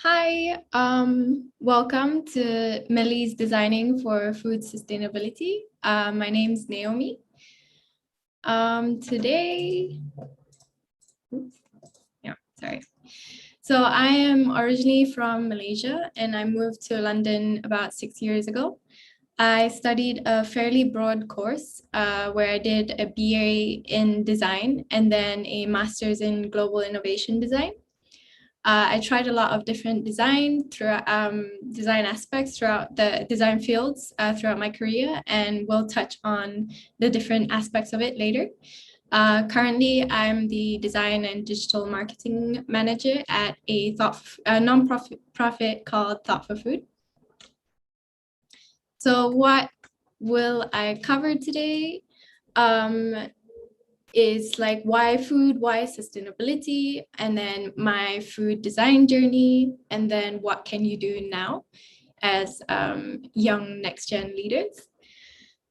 Hi, welcome to Millie's Designing for Food Sustainability. My name's Naomi. Today, oops, yeah, sorry. So I am originally from Malaysia and I moved to London about 6 years ago. I studied a fairly broad course where I did a BA in design and then a master's in global innovation design. I tried a lot of different design aspects throughout the design fields throughout my career, and we'll touch on the different aspects of it later. Currently, I'm the design and digital marketing manager at a non-profit called Thought for Food. So what will I cover today? Is like why food, why sustainability, and then my food design journey, and then what can you do now as young next gen leaders.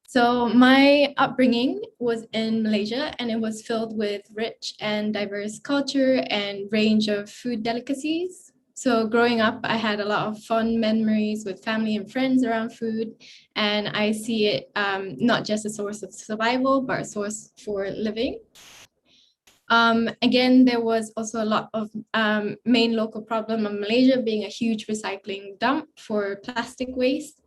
So my upbringing was in Malaysia and it was filled with rich and diverse culture and range of food delicacies. So growing up, I had a lot of fun memories with family and friends around food. And I see it not just a source of survival, but a source for living. Again, there was also a lot of main local problem of Malaysia being a huge recycling dump for plastic waste.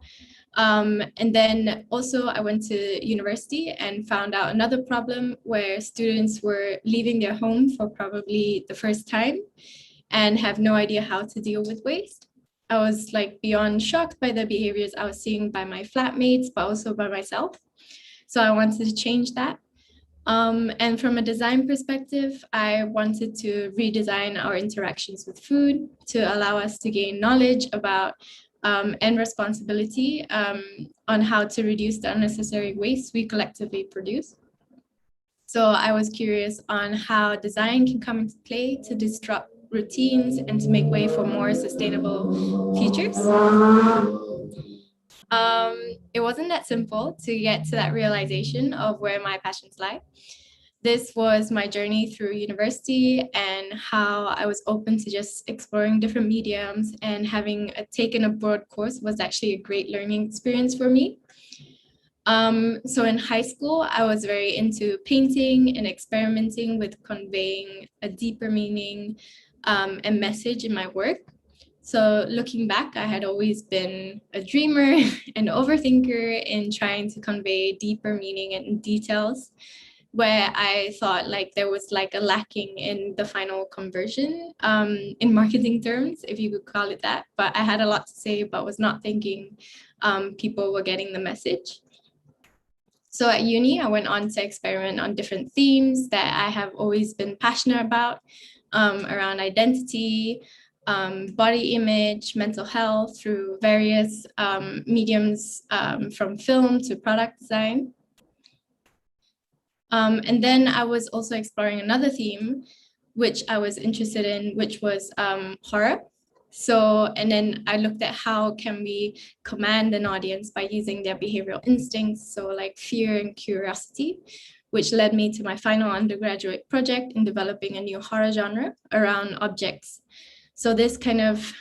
And then also I went to university and found out another problem where students were leaving their home for probably the first time and have no idea how to deal with waste. I was like beyond shocked by the behaviors I was seeing by my flatmates, but also by myself. So I wanted to change that. And from a design perspective, I wanted to redesign our interactions with food to allow us to gain knowledge about and responsibility on how to reduce the unnecessary waste we collectively produce. So I was curious on how design can come into play to disrupt routines and to make way for more sustainable futures. It wasn't that simple to get to that realization of where my passions lie. This was my journey through university and how I was open to just exploring different mediums, and having taken a broad course was actually a great learning experience for me. So in high school, I was very into painting and experimenting with conveying a deeper meaning and message in my work. So looking back, I had always been a dreamer and overthinker in trying to convey deeper meaning and details, where I thought like there was like a lacking in the final conversion in marketing terms, if you could call it that. But I had a lot to say, but was not thinking people were getting the message. So at uni, I went on to experiment on different themes that I have always been passionate about, around identity, body image, mental health, through various mediums, from film to product design. And then I was also exploring another theme, which I was interested in, which was horror. So, and then I looked at how can we command an audience by using their behavioral instincts, so like fear and curiosity, which led me to my final undergraduate project in developing a new horror genre around objects. So this kind of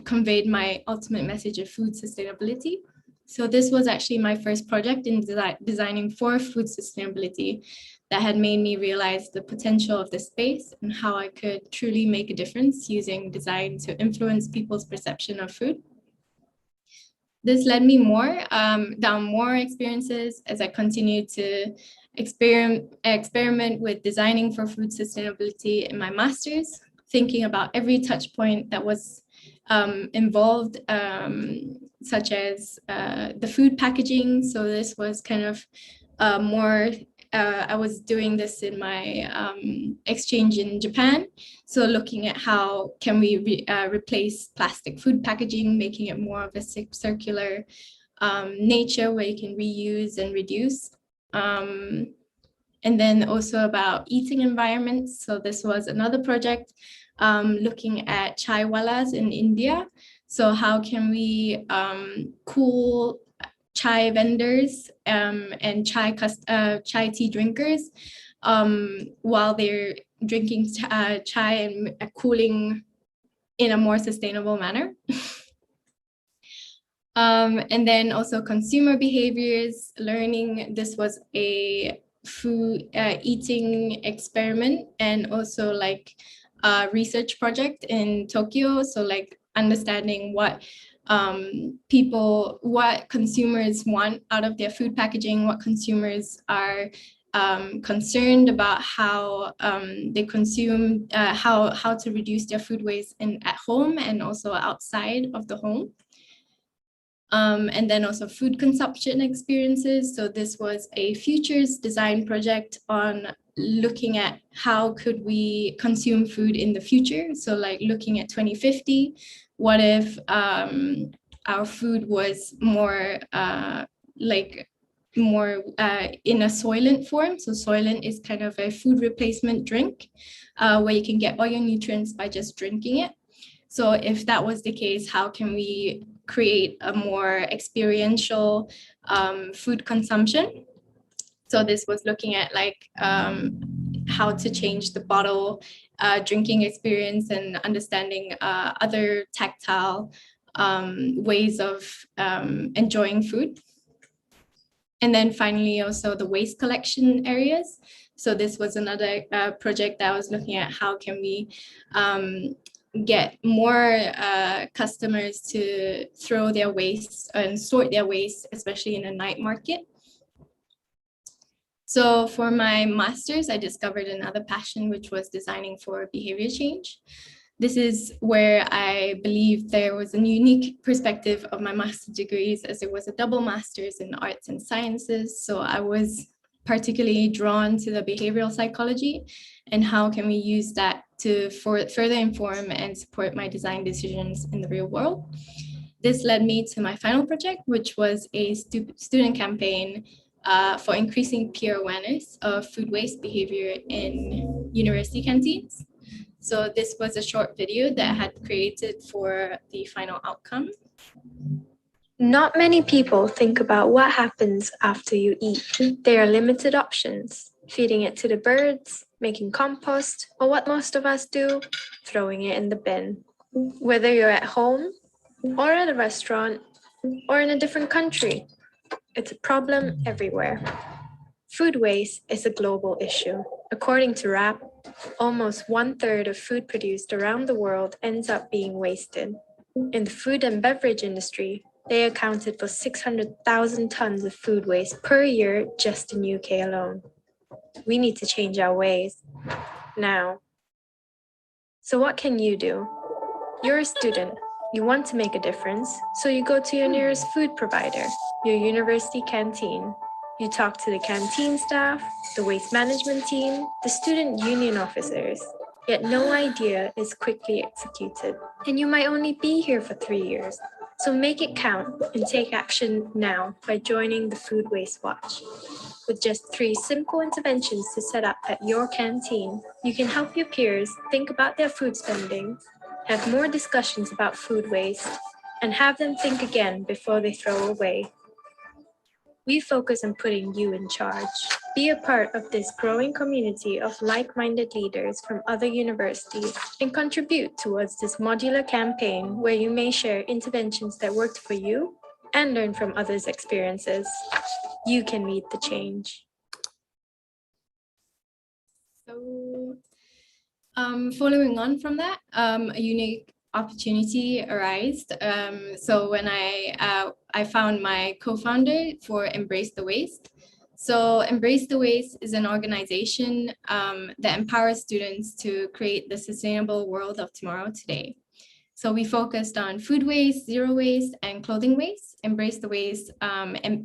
conveyed my ultimate message of food sustainability. So this was actually my first project in designing for food sustainability that had made me realize the potential of the space and how I could truly make a difference using design to influence people's perception of food. This led me down more experiences as I continued to experiment with designing for food sustainability in my master's, thinking about every touch point that was involved, such as the food packaging. So this was kind of I was doing this in my exchange in Japan. So looking at how can we replace plastic food packaging, making it more of a circular nature where you can reuse and reduce. And then also about eating environments. So this was another project looking at chai wallas in India. So how can we cool chai vendors and chai tea drinkers while they're drinking chai and cooling in a more sustainable manner. And then also consumer behaviors, learning. This was a food eating experiment, and also like a research project in Tokyo. So like understanding what what consumers want out of their food packaging, what consumers are concerned about, how they consume, how to reduce their food waste at home and also outside of the home. And then also food consumption experiences. So this was a futures design project on looking at how could we consume food in the future. So like looking at 2050, what if our food was more in a Soylent form. So Soylent is kind of a food replacement drink where you can get all your nutrients by just drinking it. So if that was the case, how can we create a more experiential food consumption? So this was looking at like how to change the bottle drinking experience and understanding other tactile ways of enjoying food. And then finally, also the waste collection areas. So this was another project that I was looking at how can we get more customers to throw their waste and sort their waste, especially in a night market. So for my master's, I discovered another passion, which was designing for behavior change. This is where I believe there was a unique perspective of my master's degrees, as it was a double master's in arts and sciences. So I was particularly drawn to the behavioral psychology and how can we use that to further inform and support my design decisions in the real world. This led me to my final project, which was a student campaign for increasing peer awareness of food waste behavior in university canteens. So this was a short video that I had created for the final outcome. Not many people think about what happens after you eat. There are limited options: feeding it to the birds, making compost, or what most of us do, throwing it in the bin. Whether you're at home, or at a restaurant, or in a different country, it's a problem everywhere. Food waste is a global issue. According to WRAP, almost 1/3 of food produced around the world ends up being wasted. In the food and beverage industry, they accounted for 600,000 tons of food waste per year just in UK alone. We need to change our ways now. So what can you do? You're a student. You want to make a difference, so you go to your nearest food provider, your university canteen. You talk to the canteen staff, the waste management team, the student union officers, yet no idea is quickly executed. And you might only be here for 3 years, so make it count and take action now by joining the Food Waste Watch. With just 3 simple interventions to set up at your canteen, you can help your peers think about their food spending, have more discussions about food waste, and have them think again before they throw away. We focus on putting you in charge. Be a part of this growing community of like-minded leaders from other universities and contribute towards this modular campaign where you may share interventions that worked for you and learn from others' experiences. You can lead the change. So following on from that, a unique opportunity arose. So when I found my co-founder for Embrace the Waste. So Embrace the Waste is an organization that empowers students to create the sustainable world of tomorrow today. So we focused on food waste, zero waste, and clothing waste. Embrace the Waste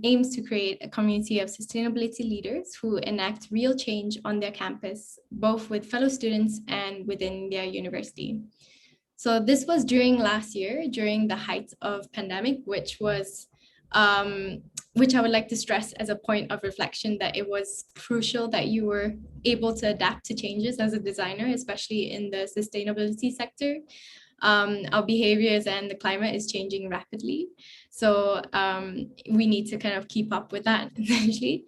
aims to create a community of sustainability leaders who enact real change on their campus, both with fellow students and within their university. So this was during last year, during the height of pandemic, which I would like to stress as a point of reflection that it was crucial that you were able to adapt to changes as a designer, especially in the sustainability sector. our behaviors and the climate is changing rapidly. So we need to kind of keep up with that, essentially.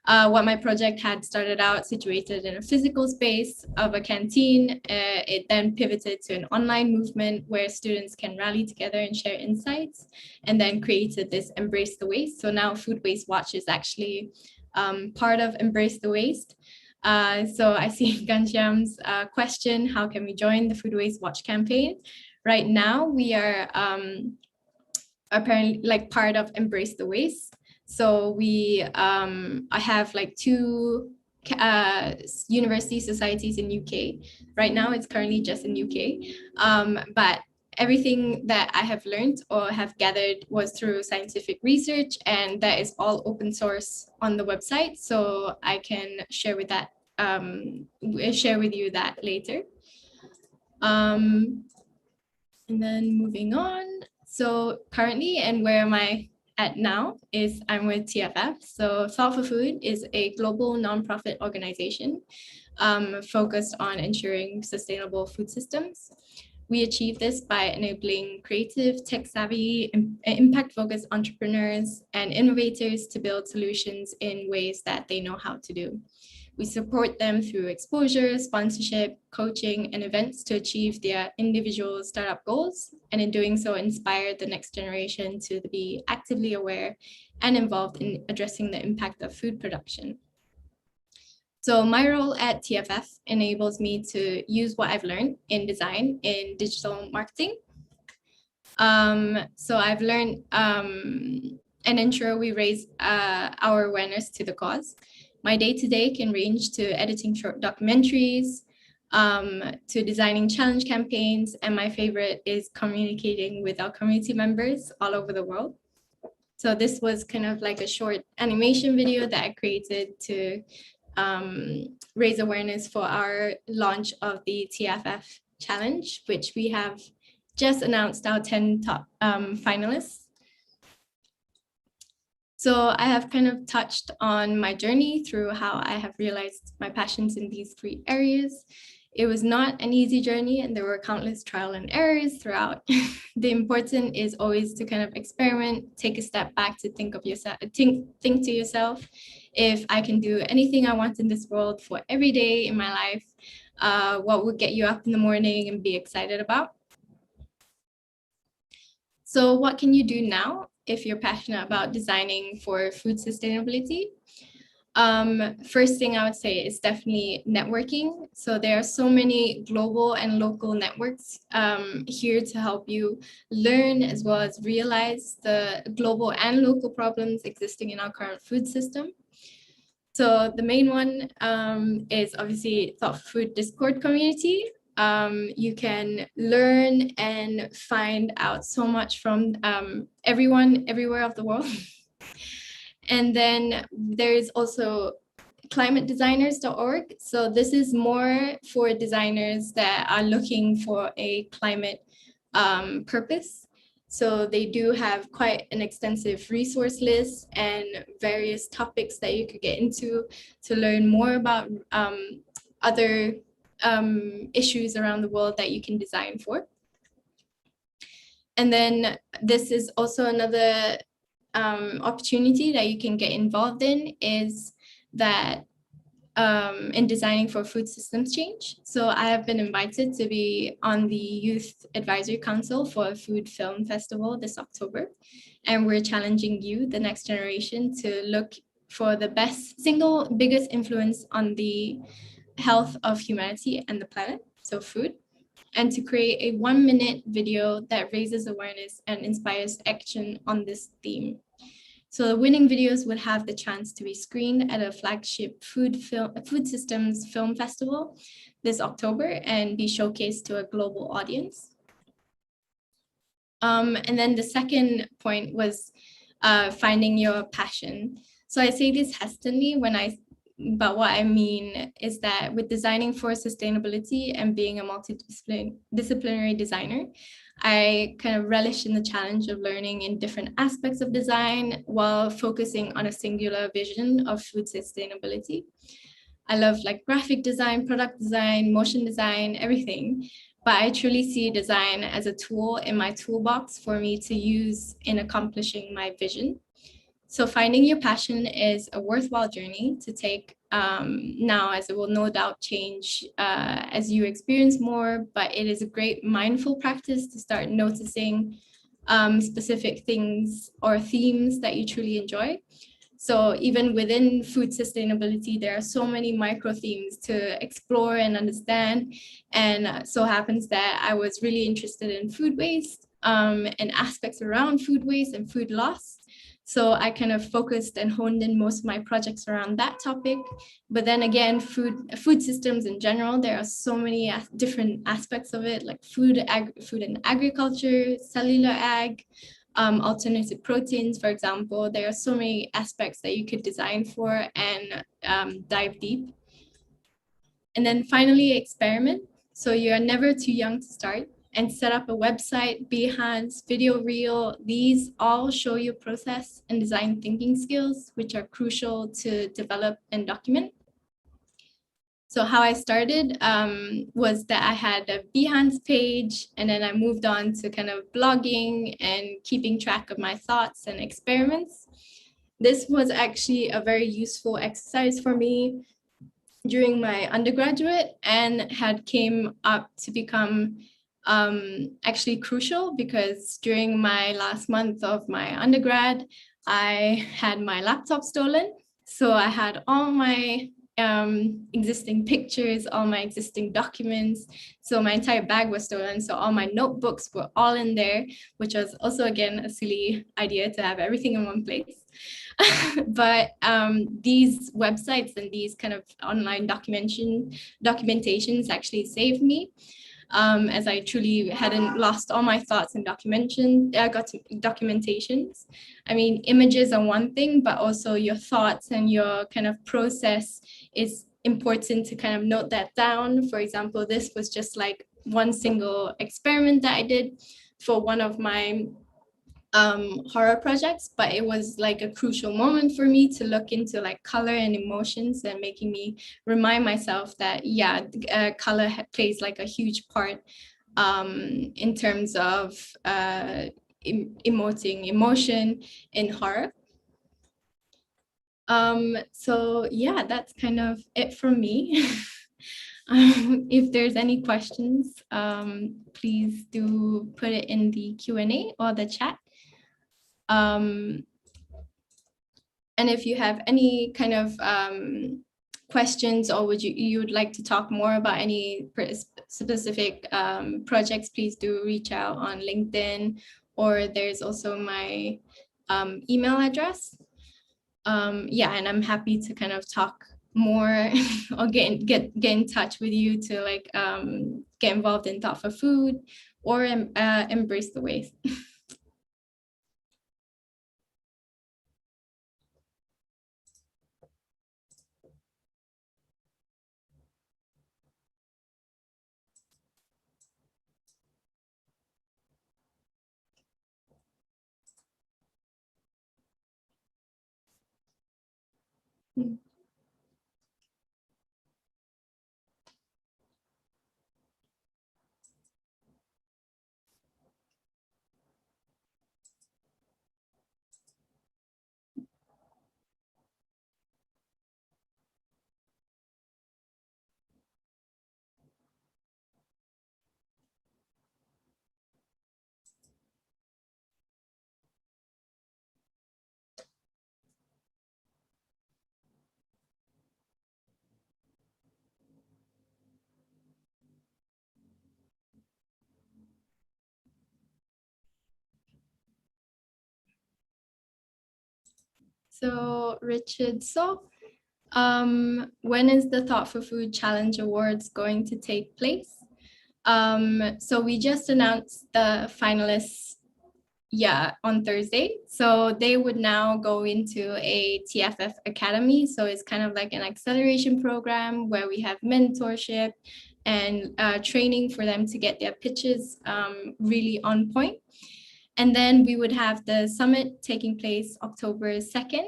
What my project had started out situated in a physical space of a canteen. It then pivoted to an online movement where students can rally together and share insights, and then created this Embrace the Waste. So now Food Waste Watch is actually part of Embrace the Waste. So I see Ghanshyam's question, how can we join the Food Waste Watch campaign? Right now, we are apparently like part of Embrace the Waste. So I have like two university societies in UK. Right now, it's currently just in UK. But everything that I have learned or have gathered was through scientific research, and that is all open source on the website. So I can share with you that later. And then moving on. So currently, and where am I at now, is I'm with TFF. So Thought for Food is a global nonprofit organization focused on ensuring sustainable food systems. We achieve this by enabling creative, tech-savvy, impact-focused entrepreneurs and innovators to build solutions in ways that they know how to do. We support them through exposure, sponsorship, coaching, and events to achieve their individual startup goals, and in doing so, inspire the next generation to be actively aware and involved in addressing the impact of food production. So my role at TFF enables me to use what I've learned in design in digital marketing. So I've learned and ensure we raise our awareness to the cause. My day-to-day can range to editing short documentaries, to designing challenge campaigns, and my favorite is communicating with our community members all over the world. So this was kind of like a short animation video that I created to raise awareness for our launch of the TFF challenge, which we have just announced our 10 top finalists. So I have kind of touched on my journey through how I have realized my passions in these three areas. It was not an easy journey, and there were countless trial and errors throughout. The important is always to kind of experiment, take a step back to think of yourself, think to yourself, if I can do anything I want in this world for every day in my life, what would get you up in the morning and be excited about? So what can you do now if you're passionate about designing for food sustainability? First thing I would say is definitely networking. So there are so many global and local networks here to help you learn as well as realize the global and local problems existing in our current food system. So the main one is obviously Thought for Food Discord community. You can learn and find out so much from everyone everywhere of the world. And then there's also climatedesigners.org. So this is more for designers that are looking for a climate purpose. So they do have quite an extensive resource list and various topics that you could get into to learn more about other issues around the world that you can design for. And then this is also another opportunity that you can get involved in, is that in designing for food systems change. So I have been invited to be on the Youth Advisory Council for a food film festival this October. And we're challenging you, the next generation, to look for the single biggest influence on the health of humanity and the planet, so food, and to create a 1-minute video that raises awareness and inspires action on this theme. So the winning videos would have the chance to be screened at a flagship food systems film festival this October and be showcased to a global audience. And then the second point was finding your passion. So I say this hesitantly but what I mean is that with designing for sustainability and being a multidisciplinary designer, I kind of relish in the challenge of learning in different aspects of design while focusing on a singular vision of food sustainability. I love like graphic design, product design, motion design, everything. but I truly see design as a tool in my toolbox for me to use in accomplishing my vision. So finding your passion is a worthwhile journey to take now, as it will no doubt change as you experience more, but it is a great mindful practice to start noticing specific things or themes that you truly enjoy. So even within food sustainability, there are so many micro themes to explore and understand. And so happens that I was really interested in food waste and aspects around food waste and food loss. So I kind of focused and honed in most of my projects around that topic. But then again, food systems in general, there are so many different aspects of it, like food and agriculture, cellular ag, alternative proteins, for example. There are so many aspects that you could design for and dive deep. And then finally, experiment. So you are never too young to start, and set up a website, Behance, video reel. These all show you process and design thinking skills, which are crucial to develop and document. So how I started was that I had a Behance page, and then I moved on to kind of blogging and keeping track of my thoughts and experiments. This was actually a very useful exercise for me during my undergraduate, and had came up to become actually crucial because during my last month of my undergrad, I had my laptop stolen. So I had all my existing pictures, all my existing documents. So my entire bag was stolen. So all my notebooks were all in there, which was also, again, a silly idea to have everything in one place. But these websites and these kind of online documentations actually saved me, as I truly hadn't lost all my thoughts in documentations. I mean, images are one thing, but also your thoughts and your kind of process is important to kind of note that down. For example, this was just like one single experiment that I did for one of my horror projects, but it was like a crucial moment for me to look into like color and emotions, and making me remind myself that color plays like a huge part in terms of emoting emotion in horror. So yeah, that's kind of it from me. If there's any questions, please do put it in the Q&A or the chat. And if you have any kind of questions, or you would like to talk more about any specific projects, please do reach out on LinkedIn, or there's also my email address. And I'm happy to kind of talk more or get in touch with you to like get involved in Thought for Food or embrace the waste. So Richard, when is the Thought for Food Challenge Awards going to take place? So we just announced the finalists, on Thursday. So they would now go into a TFF Academy. So it's kind of like an acceleration program where we have mentorship and training for them to get their pitches really on point. And then we would have the summit taking place October 2nd.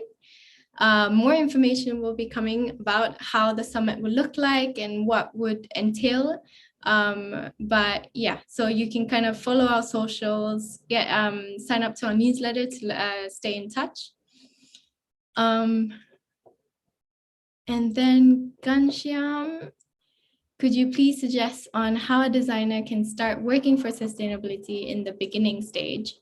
More information will be coming about how the summit will look like and what would entail. But yeah, so you can kind of follow our socials, get sign up to our newsletter to stay in touch. And then Ghanshyam, could you please suggest on how a designer can start working for sustainability in the beginning stage?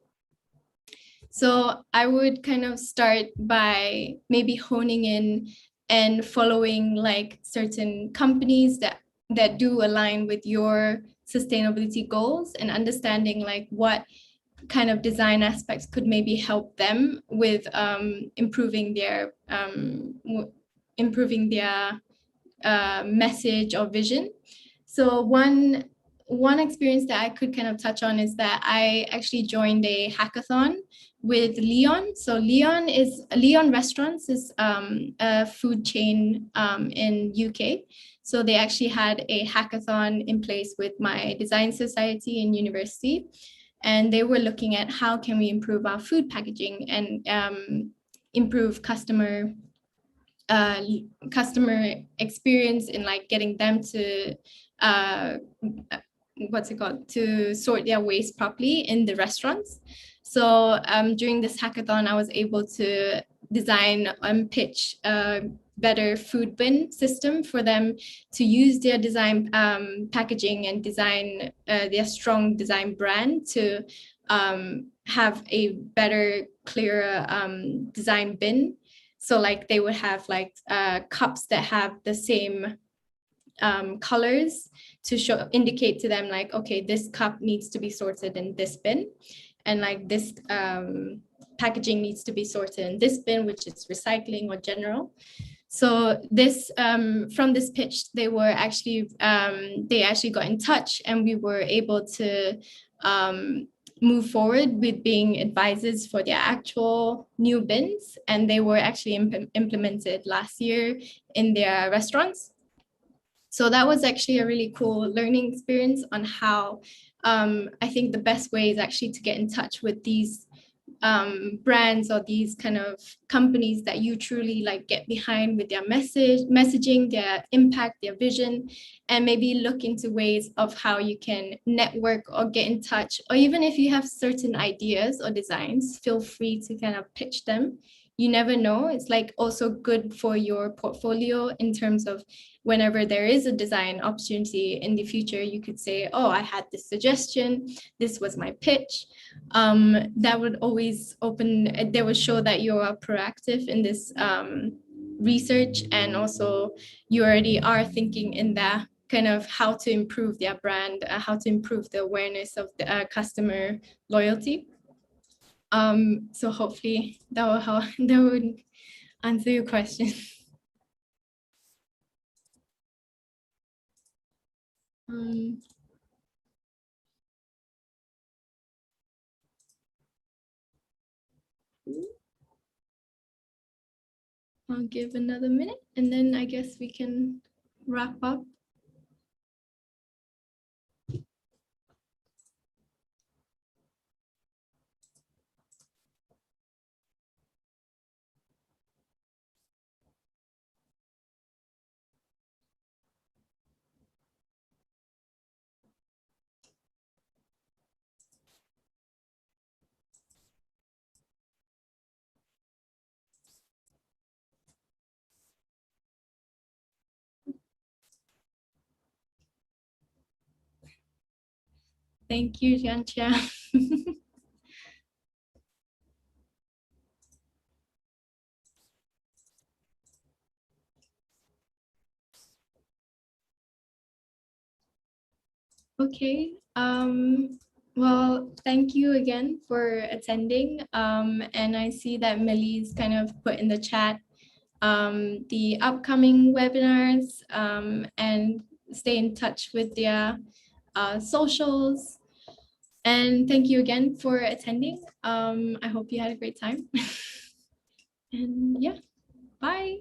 So I would kind of start by maybe honing in and following like certain companies that do align with your sustainability goals, and understanding like what kind of design aspects could maybe help them with improving their message or vision. So one experience that I could kind of touch on is that I actually joined a hackathon with Leon. So Leon Restaurants is a food chain in UK. So they actually had a hackathon in place with my design society in university, and they were looking at how can we improve our food packaging and improve customer experience in like getting them to to sort their waste properly in the restaurants. So during this hackathon, I was able to design and pitch a better food bin system for them to use their design packaging and design their strong design brand to have a better, clearer design bin. So like they would have like cups that have the same colors to indicate to them like, okay, this cup needs to be sorted in this bin, and like this packaging needs to be sorted in this bin, which is recycling or general. So this from this pitch, they actually got in touch, and we were able to move forward with being advisors for their actual new bins, and they were actually implemented last year in their restaurants. So that was actually a really cool learning experience on how I think the best way is actually to get in touch with these brands or these kind of companies that you truly like get behind with their messaging, their impact, their vision, and maybe look into ways of how you can network or get in touch. Or even if you have certain ideas or designs, feel free to kind of pitch them. You never know. It's like also good for your portfolio in terms of whenever there is a design opportunity in the future, you could say, oh, I had this suggestion, this was my pitch. That would always they would show that you are proactive in this research, and also you already are thinking in that kind of how to improve their brand, how to improve the awareness of the customer loyalty. So hopefully that will help, that would answer your question. I'll give another minute, and then I guess we can wrap up. Thank you, Jancha. Okay. Well, thank you again for attending. And I see that Millie's kind of put in the chat the upcoming webinars, and stay in touch with their socials. And thank you again for attending. I hope you had a great time. And yeah, bye.